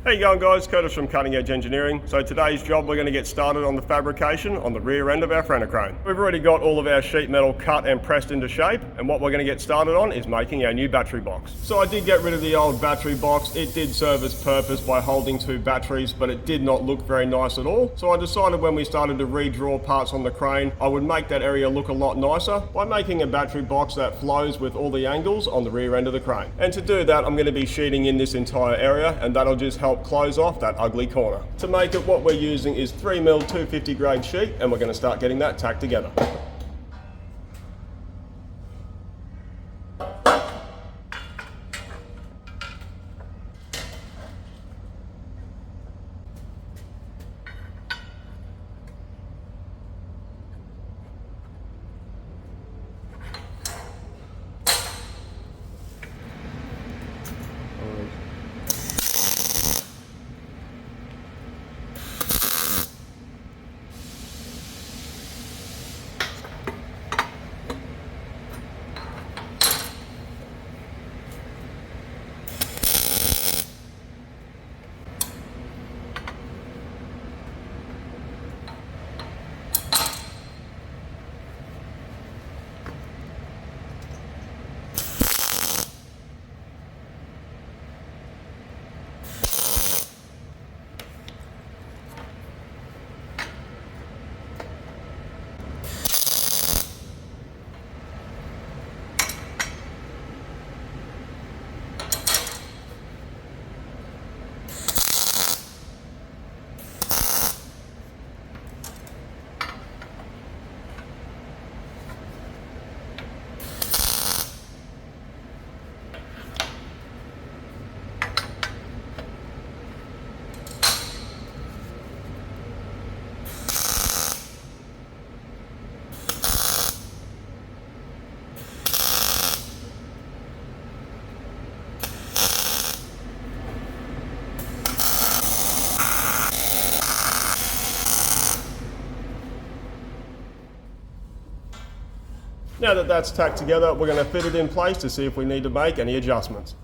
How you going, guys? Curtis from Cutting Edge Engineering. So today's job, we're going to get started on the fabrication on the rear end of our Franna crane. We've already got all of our sheet metal cut and pressed into shape, and what we're going to get started on is making our new battery box. So I did get rid of the old battery box. It did serve its purpose by holding two batteries, but it did not look very nice at all. So I decided when we started to redraw parts on the crane, I would make that area look a lot nicer by making a battery box that flows with all the angles on the rear end of the crane. And to do that, I'm going to be sheeting in this entire area, and that'll just help close off that ugly corner. To make it, what we're using is 3mm 250 grade sheet, and we're going to start getting that tacked together. Now that that's tacked together, we're going to fit it in place to see if we need to make any adjustments.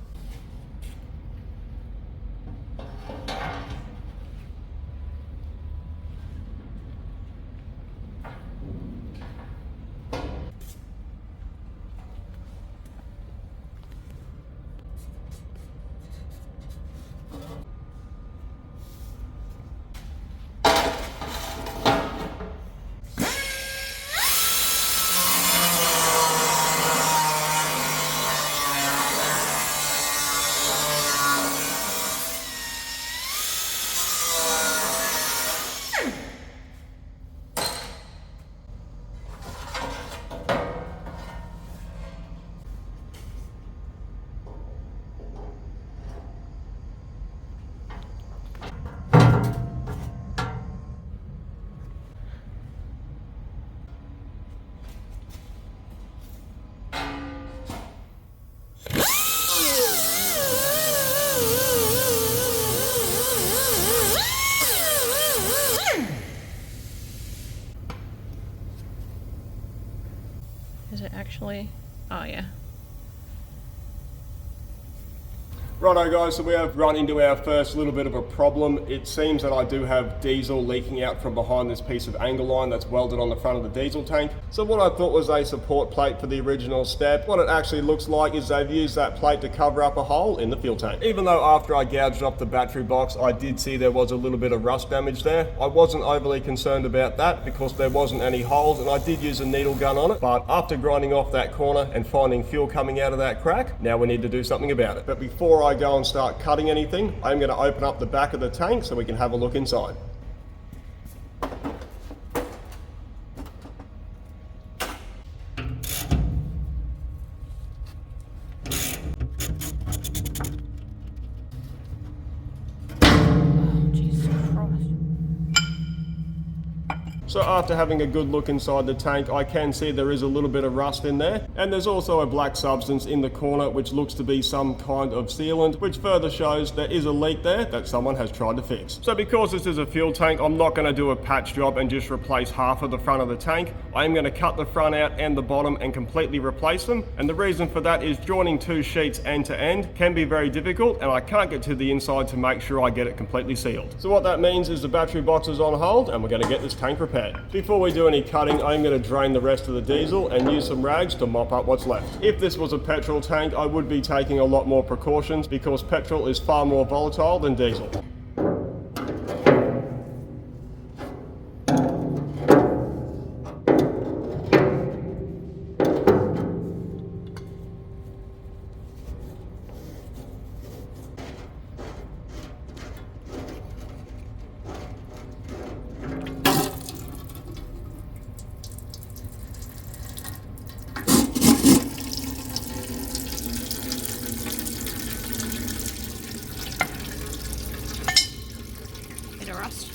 Is it actually? Oh yeah. Righto guys, so we have run into our first little bit of a problem. It seems that I do have diesel leaking out from behind this piece of angle line that's welded on the front of the diesel tank. So what I thought was a support plate for the original step. What it actually looks like is they've used that plate to cover up a hole in the fuel tank. Even though after I gouged off the battery box, I did see there was a little bit of rust damage there. I wasn't overly concerned about that because there wasn't any holes, and I did use a needle gun on it. But after grinding off that corner and finding fuel coming out of that crack, now we need to do something about it. But before I go and start cutting anything, I'm going to open up the back of the tank so we can have a look inside. So after having a good look inside the tank, I can see there is a little bit of rust in there, and there's also a black substance in the corner which looks to be some kind of sealant, which further shows there is a leak there that someone has tried to fix. So because this is a fuel tank, I'm not going to do a patch job and just replace half of the front of the tank. I am going to cut the front out and the bottom and completely replace them, and the reason for that is joining two sheets end to end can be very difficult, and I can't get to the inside to make sure I get it completely sealed. So what that means is the battery box is on hold and we're going to get this tank repaired. Before we do any cutting, I'm going to drain the rest of the diesel and use some rags to mop up what's left. If this was a petrol tank, I would be taking a lot more precautions because petrol is far more volatile than diesel. Bit of rust.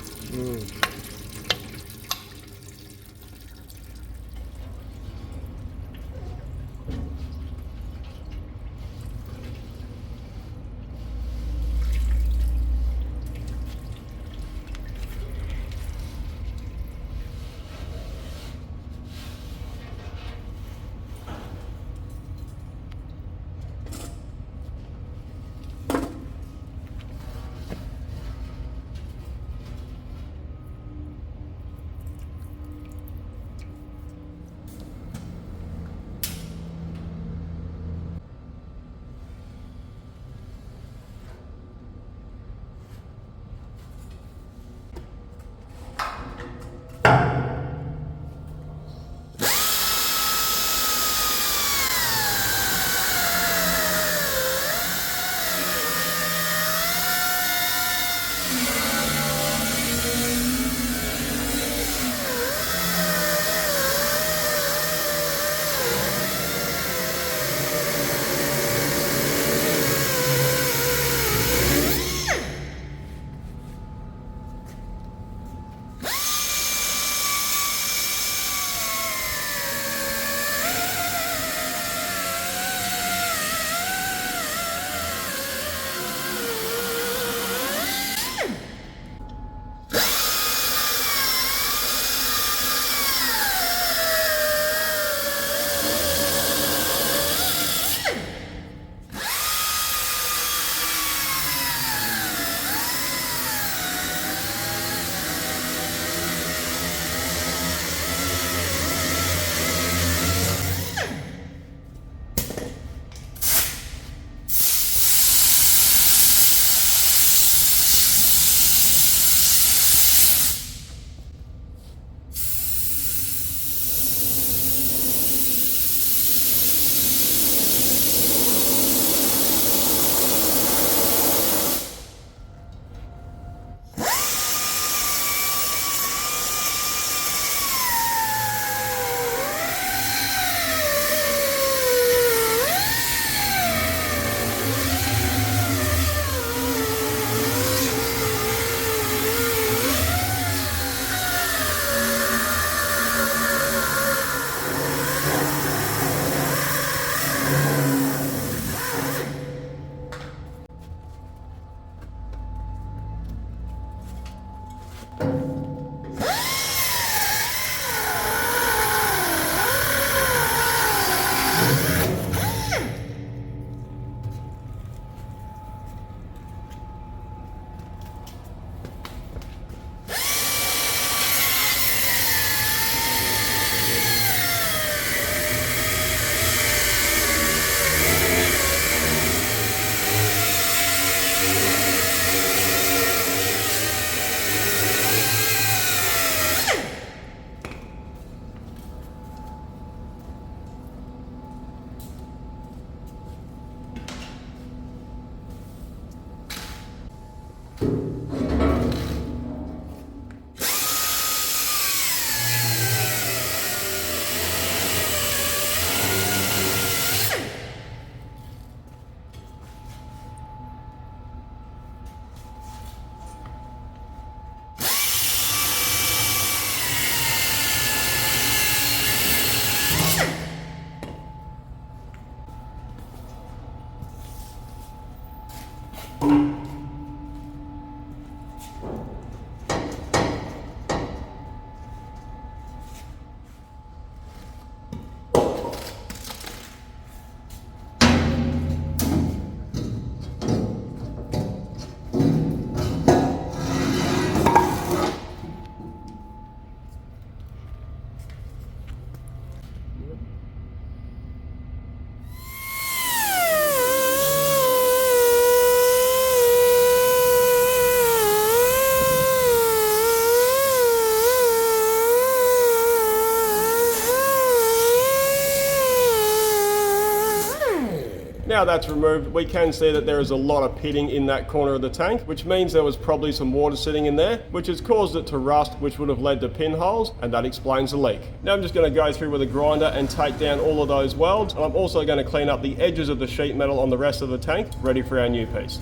Now that's removed, we can see that there is a lot of pitting in that corner of the tank, which means there was probably some water sitting in there, which has caused it to rust, which would have led to pinholes, and that explains the leak. Now I'm just going to go through with a grinder and take down all of those welds, and I'm also going to clean up the edges of the sheet metal on the rest of the tank, ready for our new piece.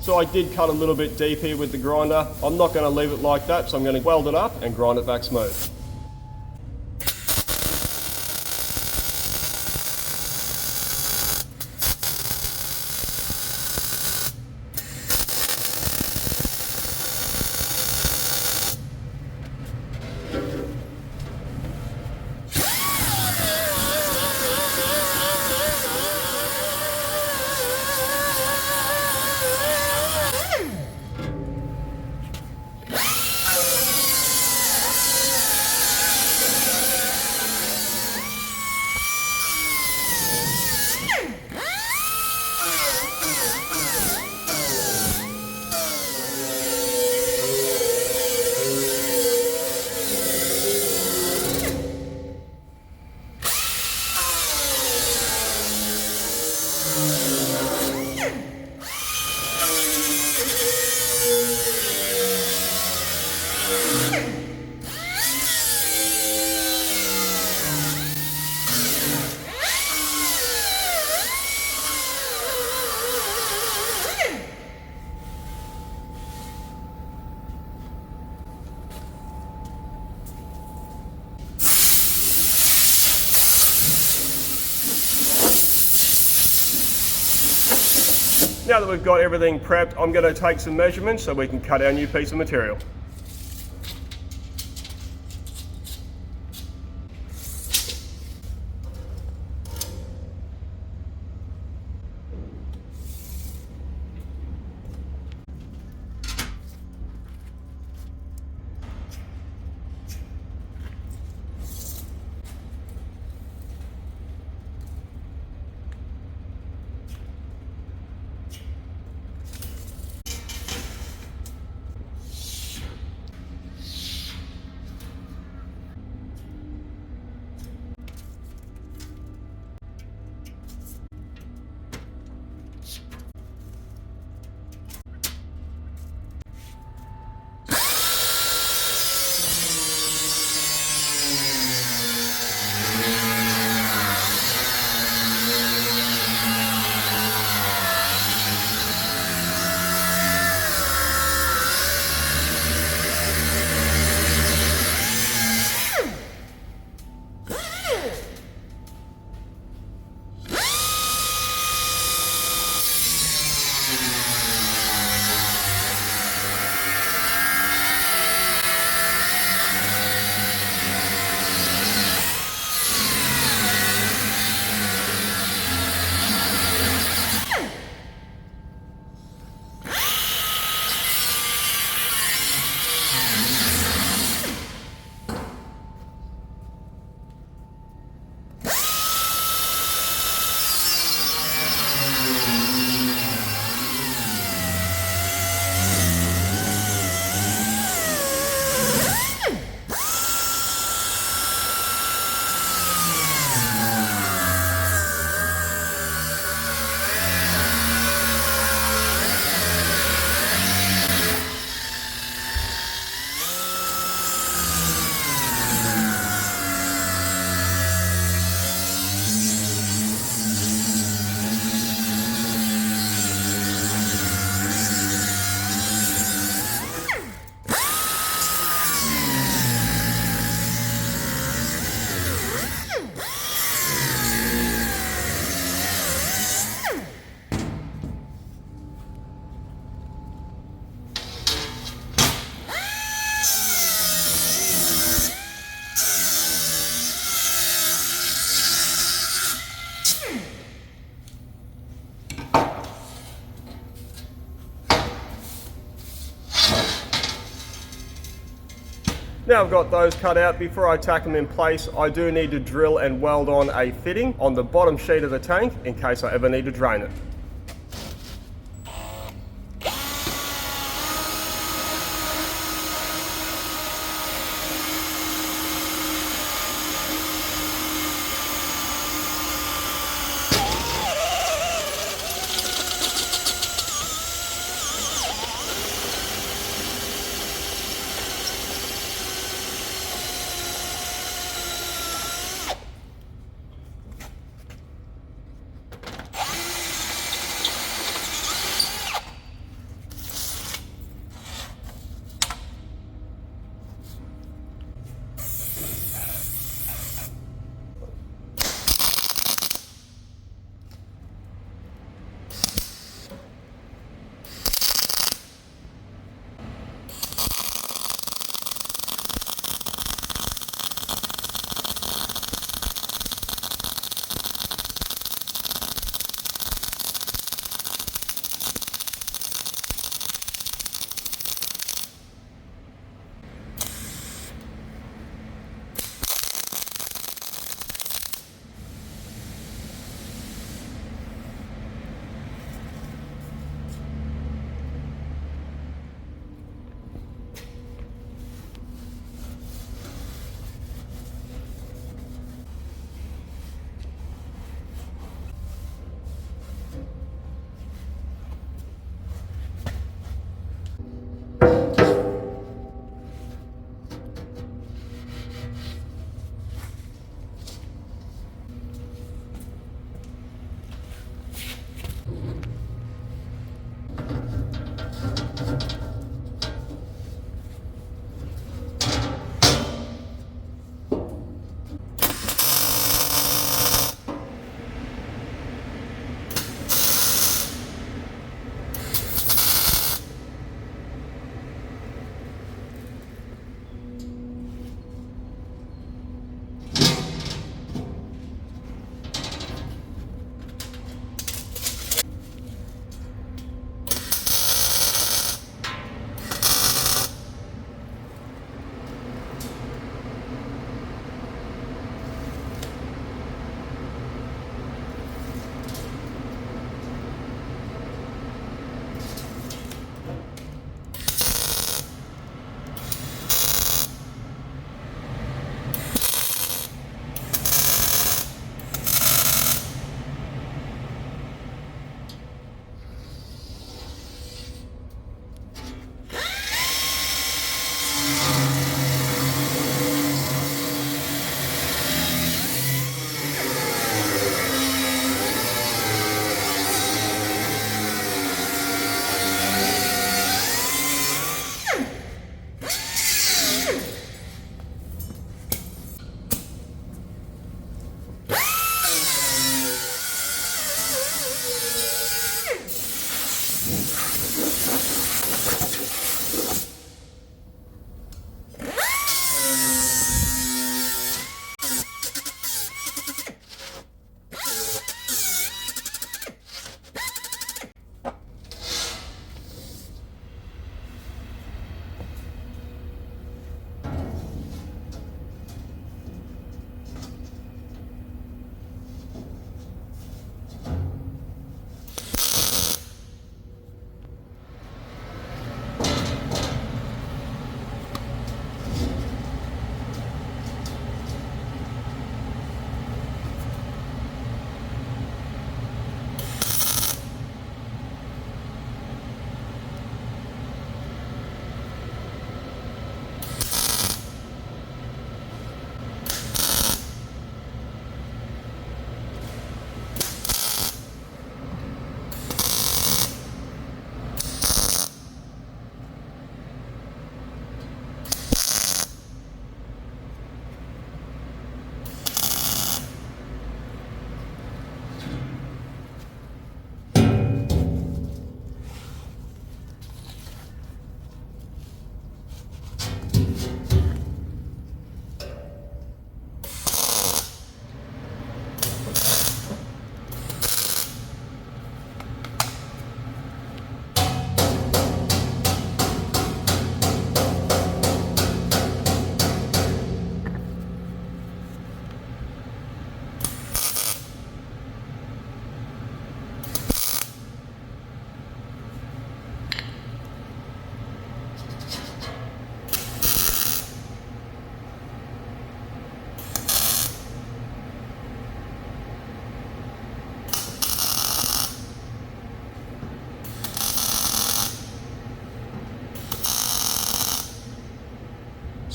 So I did cut a little bit deep here with the grinder. I'm not going to leave it like that, so I'm going to weld it up and grind it back smooth. Now that we've got everything prepped, I'm going to take some measurements so we can cut our new piece of material. Now I've got those cut out, before I tack them in place, I do need to drill and weld on a fitting on the bottom sheet of the tank in case I ever need to drain it.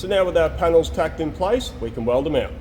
So now with our panels tacked in place, we can weld them out.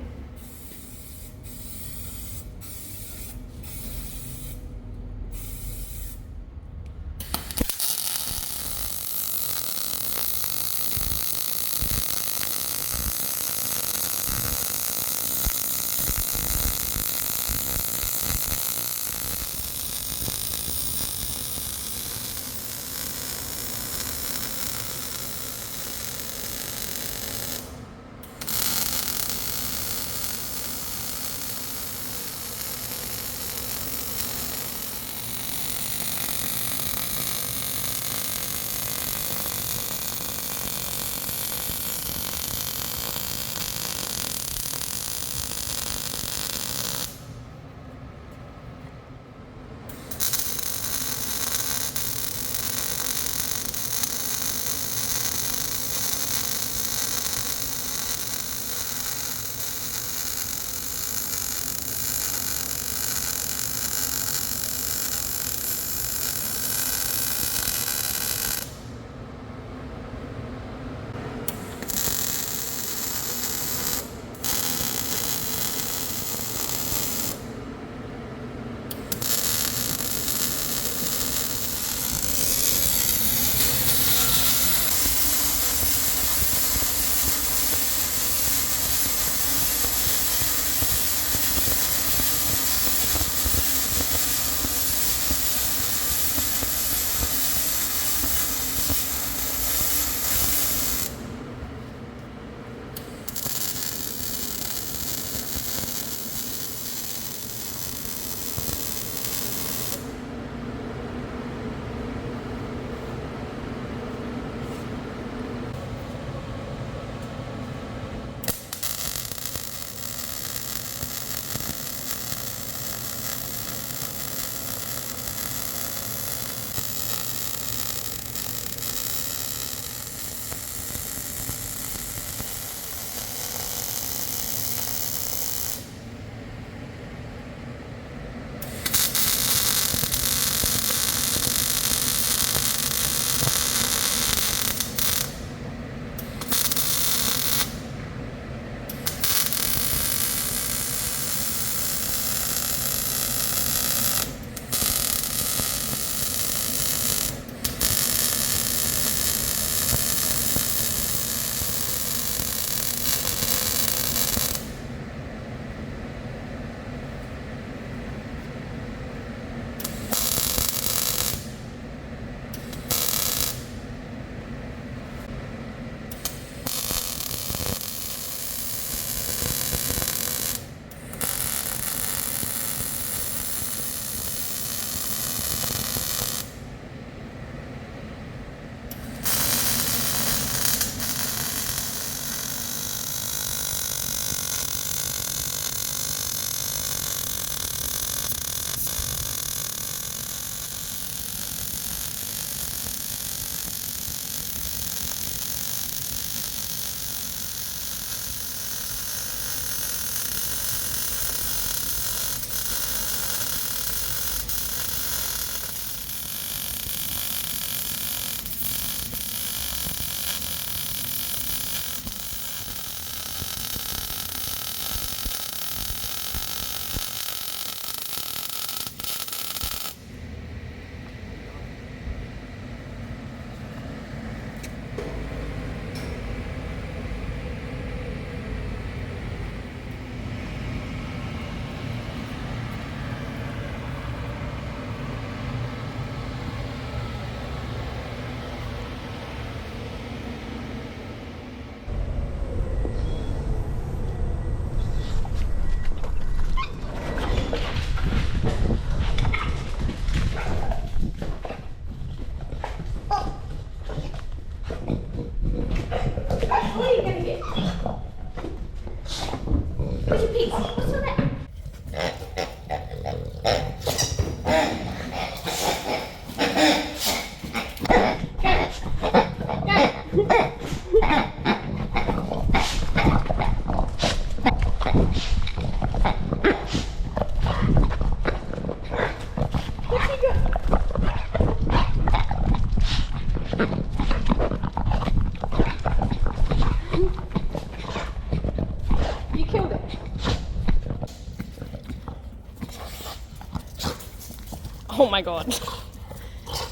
Oh my god.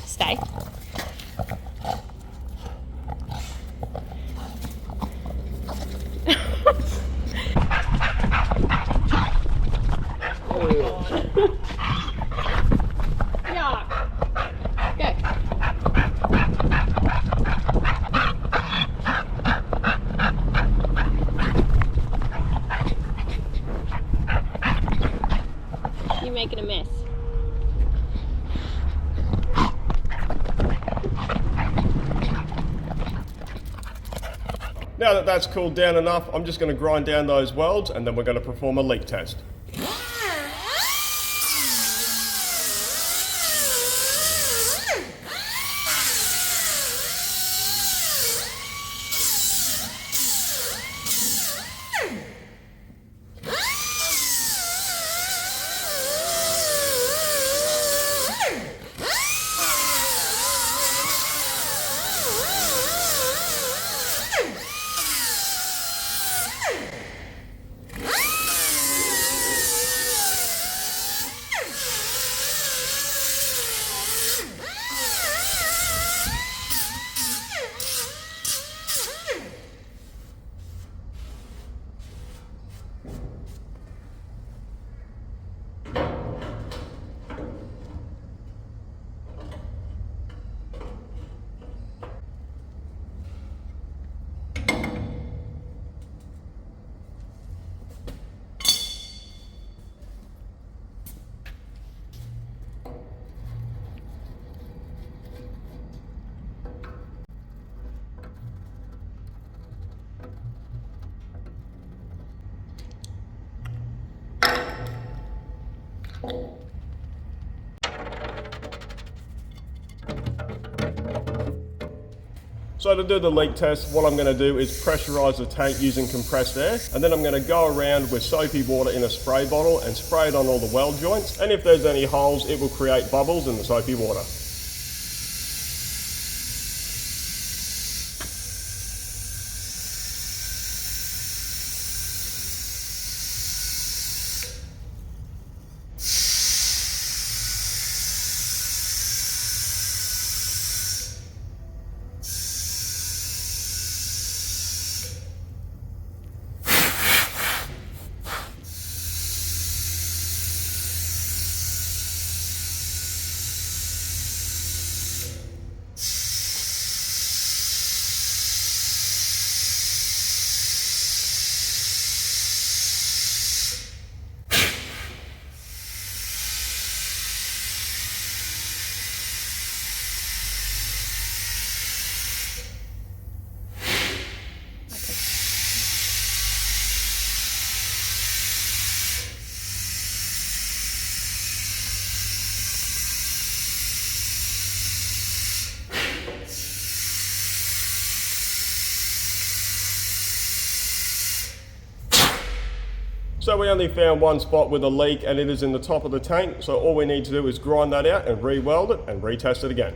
Stay. Yuck. Go. You're making a mess. Now that that's cooled down enough, I'm just going to grind down those welds and then we're going to perform a leak test. So to do the leak test, what I'm going to do is pressurize the tank using compressed air, and then I'm going to go around with soapy water in a spray bottle and spray it on all the weld joints, and if there's any holes, it will create bubbles in the soapy water. So we only found one spot with a leak and it is in the top of the tank, so all we need to do is grind that out and re-weld it and retest it again.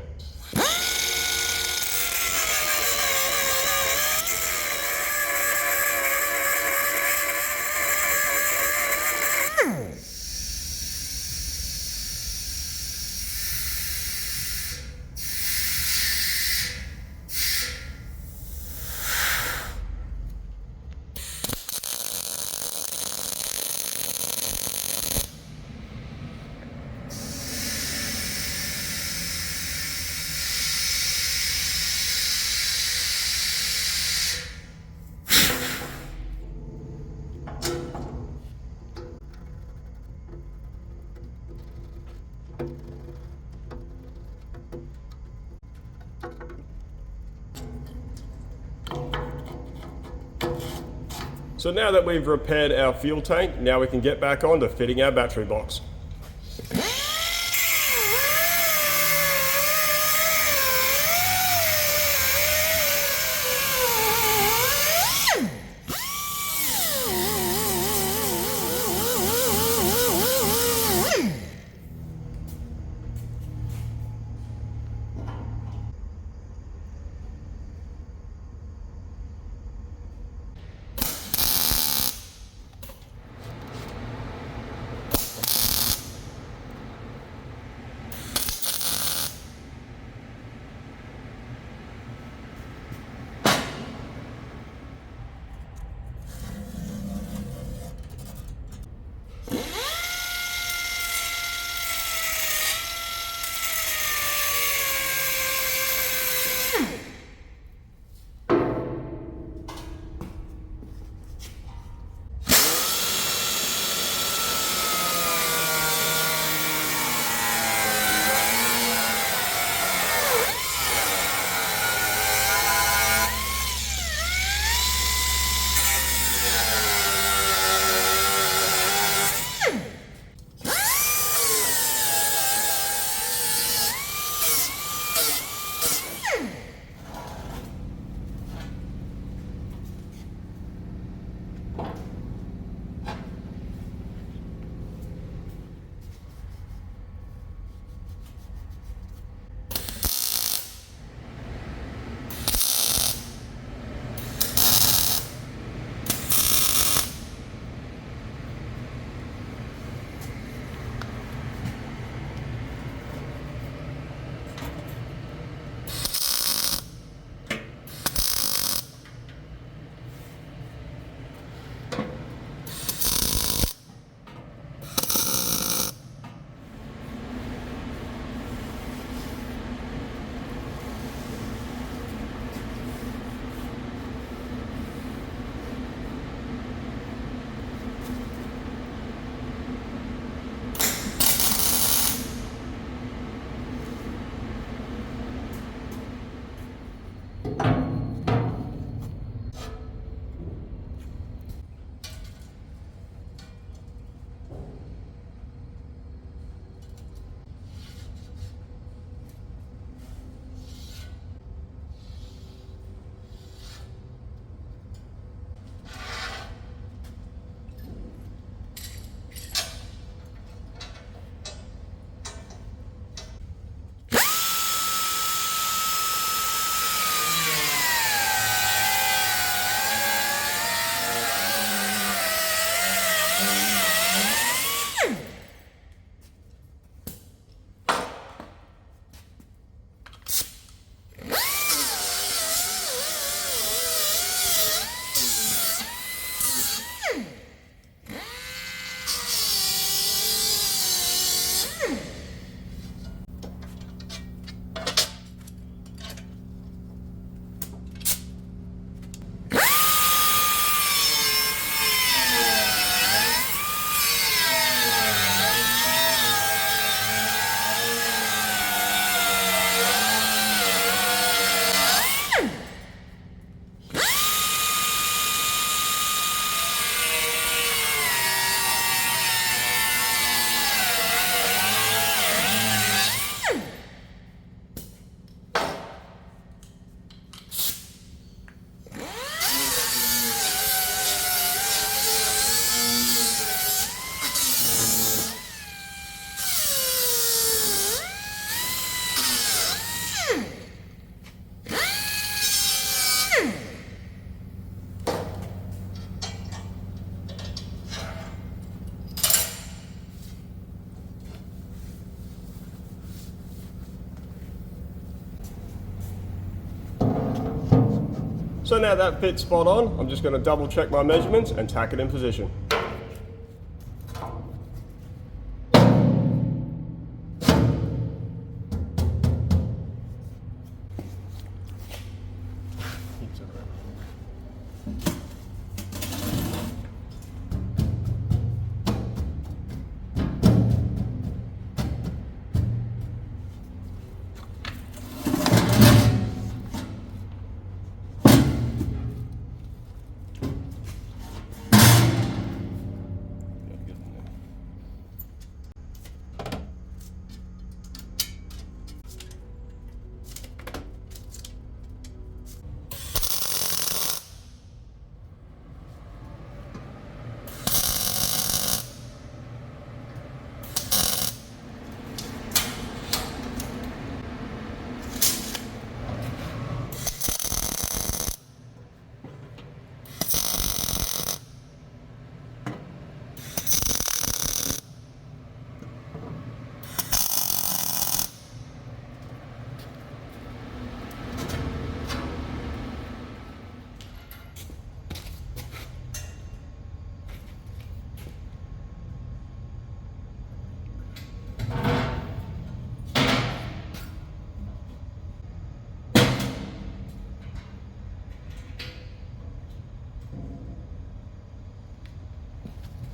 So now that we've repaired our fuel tank, now we can get back on to fitting our battery box. So now that fits spot on, I'm just going to double check my measurements and tack it in position.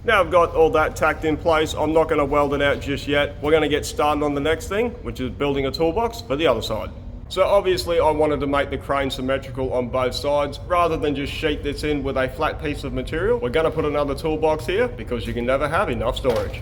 Now I've got all that tacked in place, I'm not going to weld it out just yet. We're going to get started on the next thing, which is building a toolbox for the other side. So obviously I wanted to make the crane symmetrical on both sides. Rather than just sheet this in with a flat piece of material, we're going to put another toolbox here because you can never have enough storage.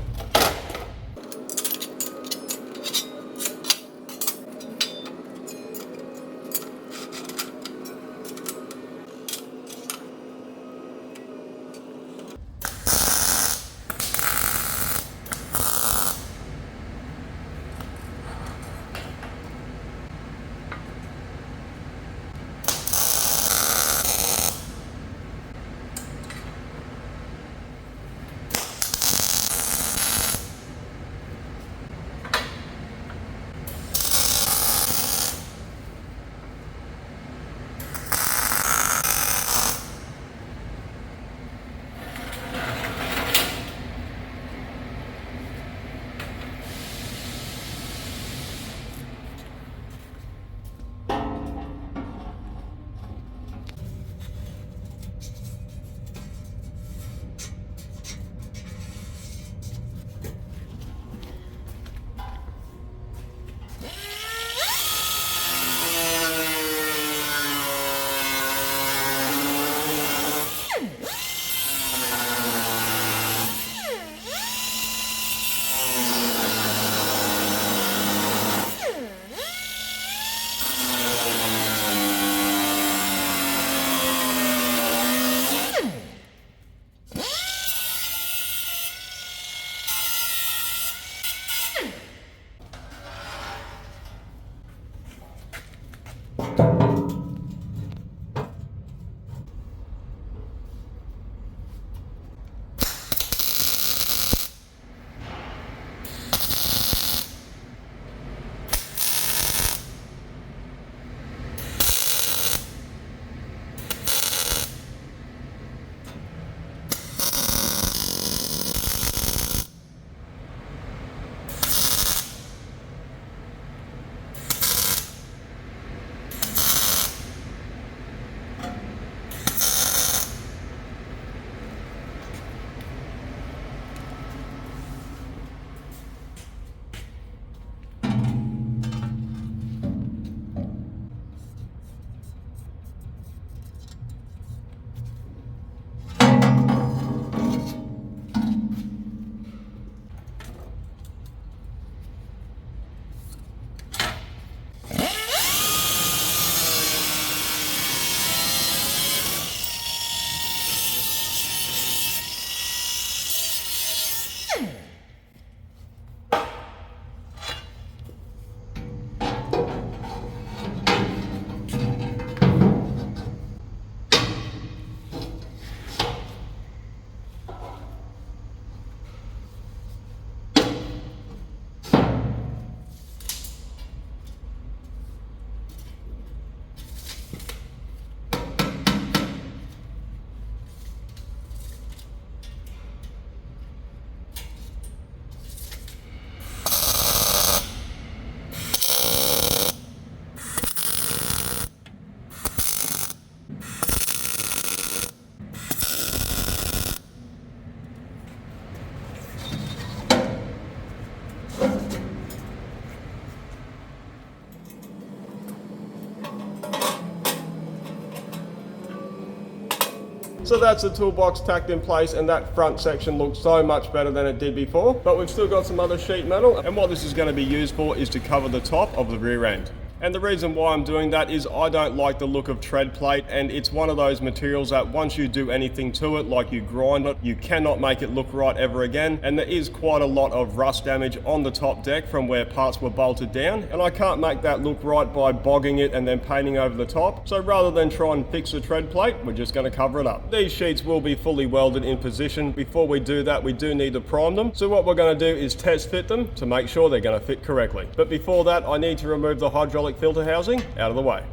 So that's the toolbox tacked in place, and that front section looks so much better than it did before. But we've still got some other sheet metal, and what this is going to be used for is to cover the top of the rear end. And the reason why I'm doing that is I don't like the look of tread plate, and it's one of those materials that once you do anything to it, like you grind it, you cannot make it look right ever again. And there is quite a lot of rust damage on the top deck from where parts were bolted down, and I can't make that look right by bogging it and then painting over the top. So rather than try and fix the tread plate, we're just going to cover it up. These sheets will be fully welded in position. Before we do that, we do need to prime them. So what we're going to do is test fit them to make sure they're going to fit correctly. But before that, I need to remove the hydraulic filter housing out of the way.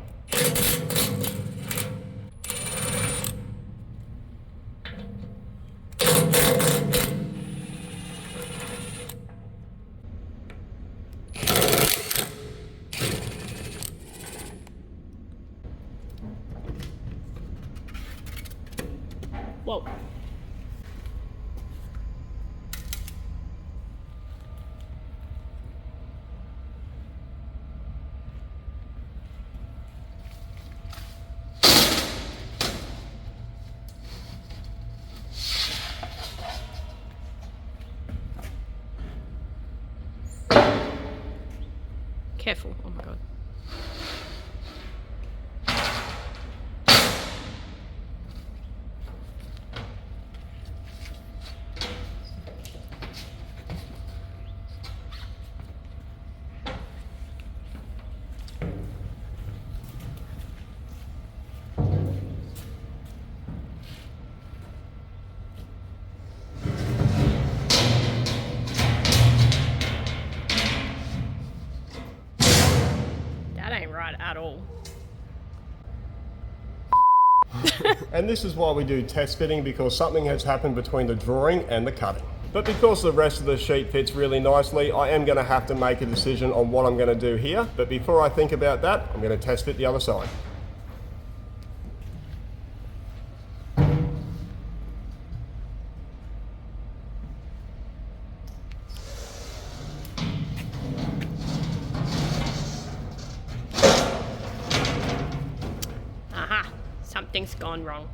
Whoa. Careful. Oh my god. That ain't right at all. And this is why we do test fitting, because something has happened between the drawing and the cutting. But because the rest of the sheet fits really nicely, I am going to have to make a decision on what I'm going to do here. But before I think about that, I'm going to test fit the other side. Aha, something's gone wrong.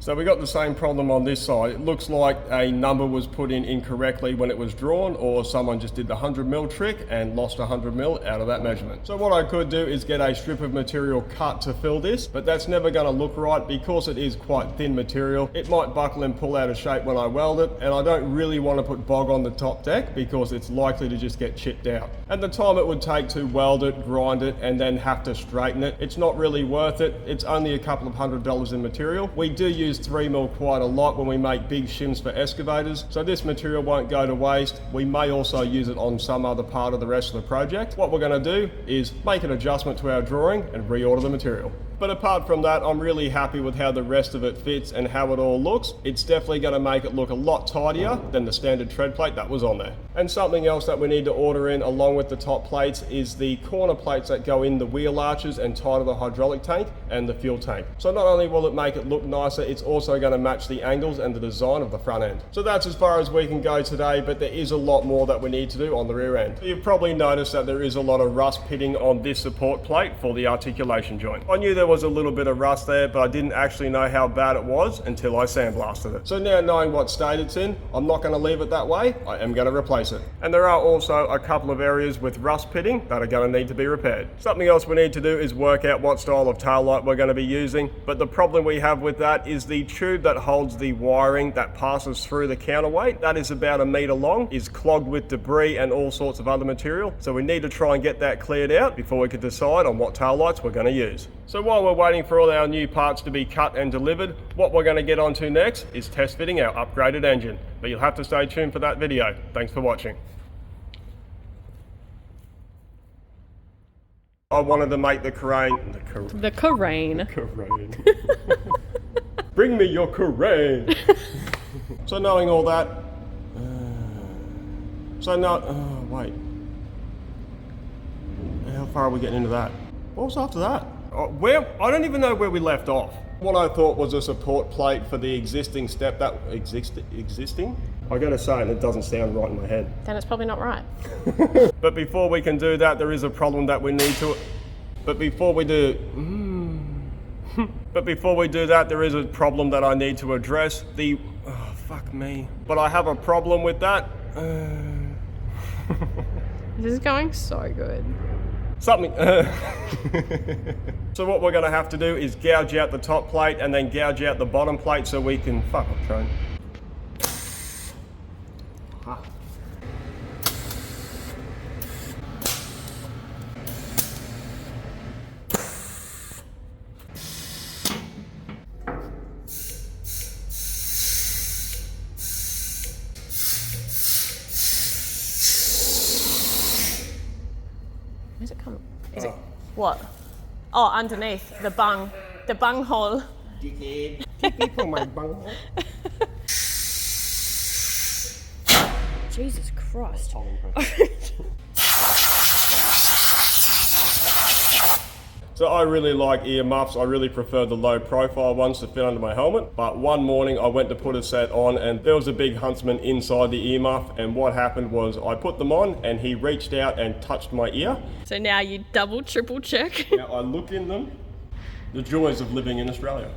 So we got the same problem on this side. It looks like a number was put in incorrectly when it was drawn, or someone just did the 100mm trick and lost 100mm out of that measurement. So what I could do is get a strip of material cut to fill this, but that's never going to look right because it is quite thin material. It might buckle and pull out of shape when I weld it, and I don't really want to put bog on the top deck because it's likely to just get chipped out. And the time it would take to weld it, grind it, and then have to straighten it, it's not really worth it. It's only a couple of $100 in material. We do use 3mm quite a lot when we make big shims for excavators, so this material won't go to waste. We may also use it on some other part of the rest of the project. What we're going to do is make an adjustment to our drawing and reorder the material. But apart from that, I'm really happy with how the rest of it fits and how it all looks. It's definitely going to make it look a lot tidier than the standard tread plate that was on there. And something else that we need to order in along with the top plates is the corner plates that go in the wheel arches and tie to the hydraulic tank and the fuel tank. So not only will it make it look nicer, it's also going to match the angles and the design of the front end. So that's as far as we can go today, but there is a lot more that we need to do on the rear end. You've probably noticed that there is a lot of rust pitting on this support plate for the articulation joint. I knew there was a little bit of rust there, but I didn't actually know how bad it was until I sandblasted it. So now knowing what state it's in, I'm not going to leave it that way. I am going to replace it. And there are also a couple of areas with rust pitting that are going to need to be repaired. Something else we need to do is work out what style of tail light we're going to be using, but the problem we have with that is the tube that holds the wiring that passes through the counterweight, that is about 1 meter long, is clogged with debris and all sorts of other material. So we need to try and get that cleared out before we can decide on what tail lights we're going to use. So while we're waiting for all our new parts to be cut and delivered, what we're going to get onto next is test fitting our upgraded engine. But you'll have to stay tuned for that video. Thanks for watching. I wanted to make the crane. The crane. Crane. Bring me your crane. So knowing all that, wait. How far are we getting into that? What was after that? I don't even know where we left off. What I thought was a support plate for the existing step that existing? I gotta say, and it doesn't sound right in my head. Then it's probably not right. But before we can do that, there is a problem that we need to. But before we do that, there is a problem that I need to address. Fuck me. But I have a problem with that. This is going so good. Something. So what we're going to have to do is gouge out the top plate and then gouge out the bottom plate so we can. Fuck, I'm trying. Where's it coming? Is it what? Oh, underneath the bung hole. Dickhead. For my bunghole. Jesus Christ. So I really like earmuffs. I really prefer the low profile ones to fit under my helmet. But one morning I went to put a set on and there was a big huntsman inside the earmuff, and what happened was I put them on and he reached out and touched my ear. So now you double, triple check. Now I look in them. The joys of living in Australia.